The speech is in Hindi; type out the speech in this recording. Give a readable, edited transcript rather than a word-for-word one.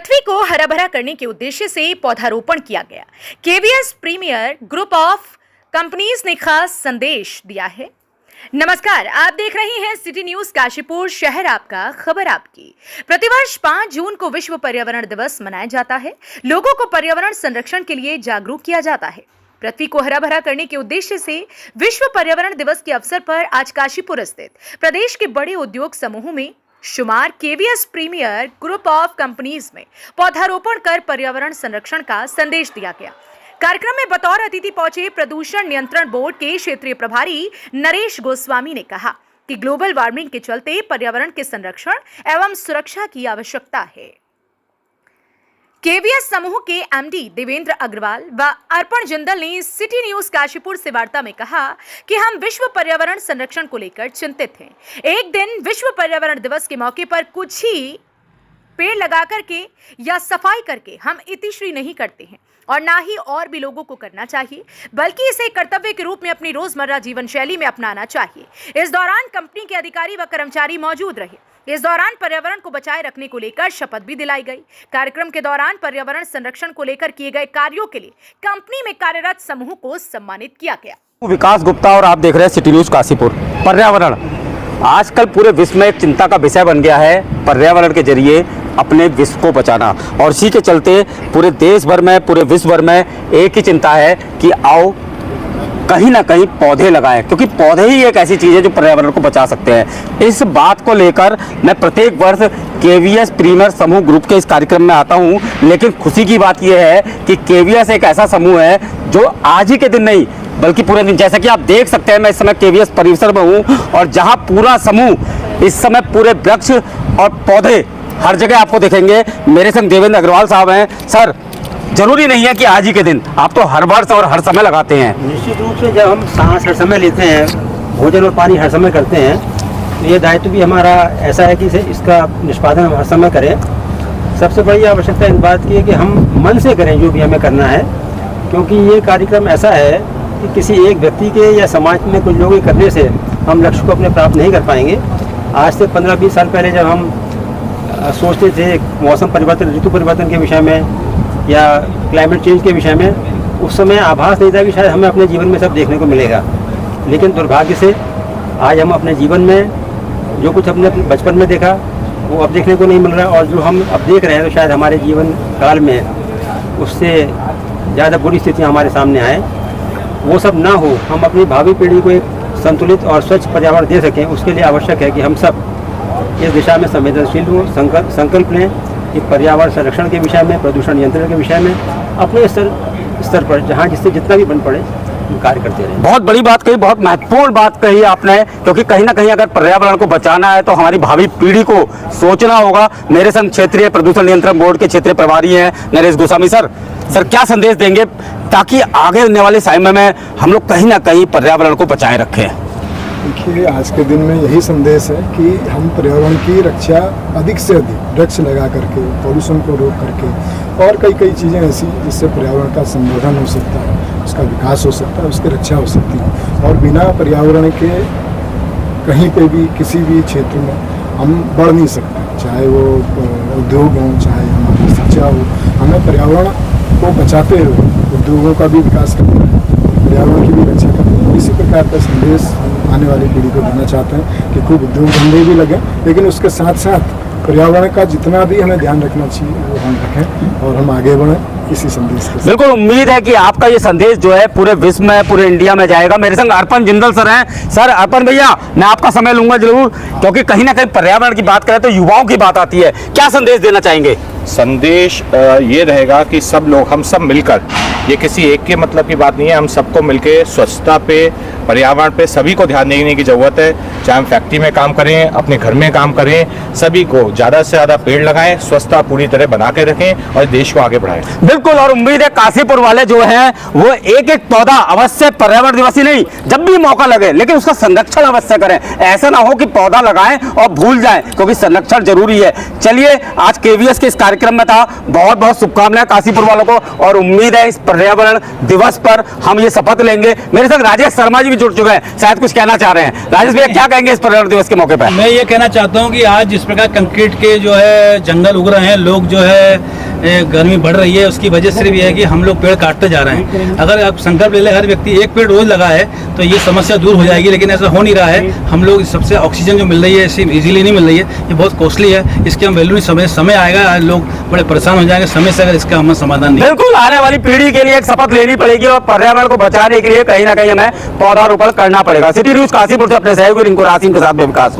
पृथ्वी को हरा भरा करने के उद्देश्य से पौधारोपण किया गया। KVS premier group of companies ने खास संदेश दिया है। नमस्कार, आप देख रहे हैं सिटी न्यूज काशीपुर, शहर आपका, खबर आपकी। प्रतिवर्ष 5 जून को विश्व पर्यावरण दिवस मनाया जाता है। लोगों को पर्यावरण संरक्षण के लिए जागरूक किया जाता है। पृथ्वी को हरा भरा करने के उद्देश्य से विश्व पर्यावरण दिवस के अवसर पर आज काशीपुर स्थित प्रदेश के बड़े उद्योग समूहों में शुमार KVS premier group of companies में पौधारोपण कर पर्यावरण संरक्षण का संदेश दिया गया। कार्यक्रम में बतौर अतिथि पहुंचे प्रदूषण नियंत्रण बोर्ड के क्षेत्रीय प्रभारी नरेश गोस्वामी ने कहा कि ग्लोबल वार्मिंग के चलते पर्यावरण के संरक्षण एवं सुरक्षा की आवश्यकता है। केवीएस समूह के एमडी देवेंद्र अग्रवाल व अर्पण जिंदल ने सिटी न्यूज काशीपुर से वार्ता में कहा कि हम विश्व पर्यावरण संरक्षण को लेकर चिंतित हैं। एक दिन विश्व पर्यावरण दिवस के मौके पर कुछ ही पेड़ लगा करके या सफाई करके हम इतिश्री नहीं करते हैं और ना ही और भी लोगों को करना चाहिए, बल्कि इसे कर्तव्य के रूप में अपनी रोजमर्रा जीवन शैली में अपनाना चाहिए। इस दौरान कंपनी के अधिकारी व कर्मचारी मौजूद रहे। इस दौरान पर्यावरण को बचाए रखने को लेकर शपथ भी दिलाई गई। कार्यक्रम के दौरान पर्यावरण संरक्षण को लेकर किए गए कार्यों के लिए कंपनी में कार्यरत समूह को सम्मानित किया गया। विकास गुप्ता और आप देख रहे हैं सिटी न्यूज काशीपुर। पर्यावरण आजकल पूरे विश्व में एक चिंता का विषय बन गया है। पर्यावरण के जरिए अपने विश्व को बचाना, और इसी के चलते पूरे देश भर में, पूरे विश्व भर में एक ही चिंता है कि आओ कहीं ना कहीं पौधे लगाएं, क्योंकि पौधे ही एक ऐसी चीज़ है जो पर्यावरण को बचा सकते हैं। इस बात को लेकर मैं प्रत्येक वर्ष केवीएस प्रीमियर समूह ग्रुप के इस कार्यक्रम में आता हूं, लेकिन खुशी की बात यह है कि केवीएस एक ऐसा समूह है जो आज ही के दिन नहीं बल्कि पूरे दिन, जैसा कि आप देख सकते हैं मैं इस समय केवीएस परिसर में हूँ और जहाँ पूरा समूह इस समय पूरे वृक्ष और पौधे हर जगह आपको देखेंगे। मेरे संग देवेंद्र अग्रवाल साहब हैं। सर, जरूरी नहीं है कि आज ही के दिन, आप तो हर वर्ष और हर समय लगाते हैं। निश्चित रूप से जब हम सांस हर समय लेते हैं, भोजन और पानी हर समय करते हैं, तो ये दायित्व भी हमारा ऐसा है कि इसका निष्पादन हम हर समय करें। सबसे बड़ी आवश्यकता इस बात की है कि हम मन से करें जो भी हमें करना है, क्योंकि ये कार्यक्रम ऐसा है कि किसी एक व्यक्ति के या समाज में कुछ लोगों के करने से हम लक्ष्य को अपने प्राप्त नहीं कर पाएंगे। आज से 15-20 साल पहले जब हम सोचते थे मौसम परिवर्तन, ऋतु परिवर्तन के विषय में या क्लाइमेट चेंज के विषय में, उस समय आभास नहीं था कि शायद हमें अपने जीवन में सब देखने को मिलेगा। लेकिन दुर्भाग्य से आज हम अपने जीवन में जो कुछ हमने अपने बचपन में देखा वो अब देखने को नहीं मिल रहा, और जो हम अब देख रहे हैं तो शायद हमारे जीवन काल में उससे ज़्यादा बुरी स्थितियाँ हमारे सामने आए। वो सब ना हो, हम अपनी भावी पीढ़ी को एक संतुलित और स्वच्छ पर्यावरण दे सकें, उसके लिए आवश्यक है कि हम सब इस दिशा में संवेदनशील हों, संकल्प लें कि पर्यावरण संरक्षण के विषय में, प्रदूषण नियंत्रण के विषय में अपने स्तर पर जहाँ जिससे जितना भी बन पड़े कार्य करते रहें। बहुत बड़ी बात कही, बहुत महत्वपूर्ण बात कही आपने, क्योंकि कहीं ना कहीं अगर पर्यावरण को बचाना है तो हमारी भावी पीढ़ी को सोचना होगा। मेरे संग क्षेत्रीय प्रदूषण नियंत्रण बोर्ड के क्षेत्रीय प्रभारी हैं नरेश गोस्वामी। सर, क्या संदेश देंगे ताकि आगे आने वाले समय में हम लोग कहीं ना कहीं पर्यावरण को बचाए रखें? देखिए, आज के दिन में यही संदेश है कि हम पर्यावरण की रक्षा अधिक से अधिक वृक्ष लगा करके, पॉल्यूशन को रोक करके और कई चीज़ें ऐसी जिससे पर्यावरण का संवर्धन हो सकता है, उसका विकास हो सकता है, उसकी रक्षा हो सकती है। और बिना पर्यावरण के कहीं पे भी किसी भी क्षेत्र में हम बढ़ नहीं सकते, चाहे वो उद्योग हो, चाहे हमारी शिक्षा हो। हमें पर्यावरण को बचाते हुए उद्योगों का भी विकास करना है, पर्यावरण की भी रक्षा करनी है। इसी प्रकार का संदेश आने वाली पीढ़ी को देना चाहते हैं कि खूब उद्योग धंधे भी लगे, लेकिन उसके साथ साथ पर्यावरण का जितना भी हमें ध्यान रखना चाहिए वो हम रखें और हम आगे बढ़ें इसी संदेश के। बिल्कुल, उम्मीद है कि आपका ये संदेश जो है पूरे विश्व में, पूरे इंडिया में जाएगा। मेरे संग अर्पण जिंदल सर हैं। सर, अर्पण भैया, मैं आपका समय लूंगा जरूर, क्योंकि कहीं ना कहीं पर्यावरण की बात करें तो युवाओं की बात आती है। क्या संदेश देना चाहेंगे? संदेश ये रहेगा कि सब लोग, हम सब मिलकर, ये किसी एक के मतलब की बात नहीं है, हम सबको मिलकर स्वच्छता पे, पर्यावरण पे सभी को ध्यान देने की ज़रूरत है। चाहे हम फैक्ट्री में काम करें, अपने घर में काम करें, सभी को ज़्यादा से ज़्यादा पेड़ लगाएं, स्वच्छता पूरी तरह बना के रखें और देश को आगे बढ़ाएं। बिल्कुल, और उम्मीद है काशीपुर वाले जो हैं वो एक एक पौधा अवश्य, पर्यावरण दिवस ही नहीं, जब भी मौका लगे, लेकिन उसका संरक्षण अवश्य करें। ऐसा ना हो कि पौधा लगाएं और भूल जाएं, क्योंकि संरक्षण जरूरी है। चलिए, आज केवीएस के इस कार्यक्रम में था। बहुत बहुत शुभकामनाएं काशीपुर वालों को, और उम्मीद है इस पर्यावरण दिवस पर हम ये शपथ लेंगे। मेरे साथ राजेश शर्मा जी भी जुड़ चुके हैं, शायद कुछ कहना चाह रहे हैं। राजेश भैया क्या कहेंगे इस पर्यावरण दिवस के मौके पर? मैं ये कहना चाहता हूँ कि आज जिस प्रकार कंक्रीट के जो है जंगल उग रहे हैं, लोग जो है गर्मी बढ़ रही है, उसकी वजह सिर्फ ये है कि हम लोग पेड़ काटते जा रहे हैं। अगर आप संकल्प ले ले हर व्यक्ति एक पेड़ रोज लगाए तो ये समस्या दूर हो जाएगी, लेकिन ऐसा हो नहीं रहा है। हम लोग सबसे ऑक्सीजन जो मिल रही है ऐसी इजीली नहीं मिल रही है, ये बहुत कॉस्टली है, इसके हम वैल्यू नहीं समझ। समय आएगा लोग बड़े परेशान हो जाएंगे समय से, अगर इसका हमें समाधान नहीं। बिल्कुल, आने वाली पीढ़ी के लिए एक शपथ लेनी पड़ेगी और पर्यावरण को बचाने के लिए कहीं ना कहीं हमें पौधारोपण करना पड़ेगा। सिटी न्यूज काशीपुर से अपने सहयोगी रिंकू रासिम के साथ में विकास।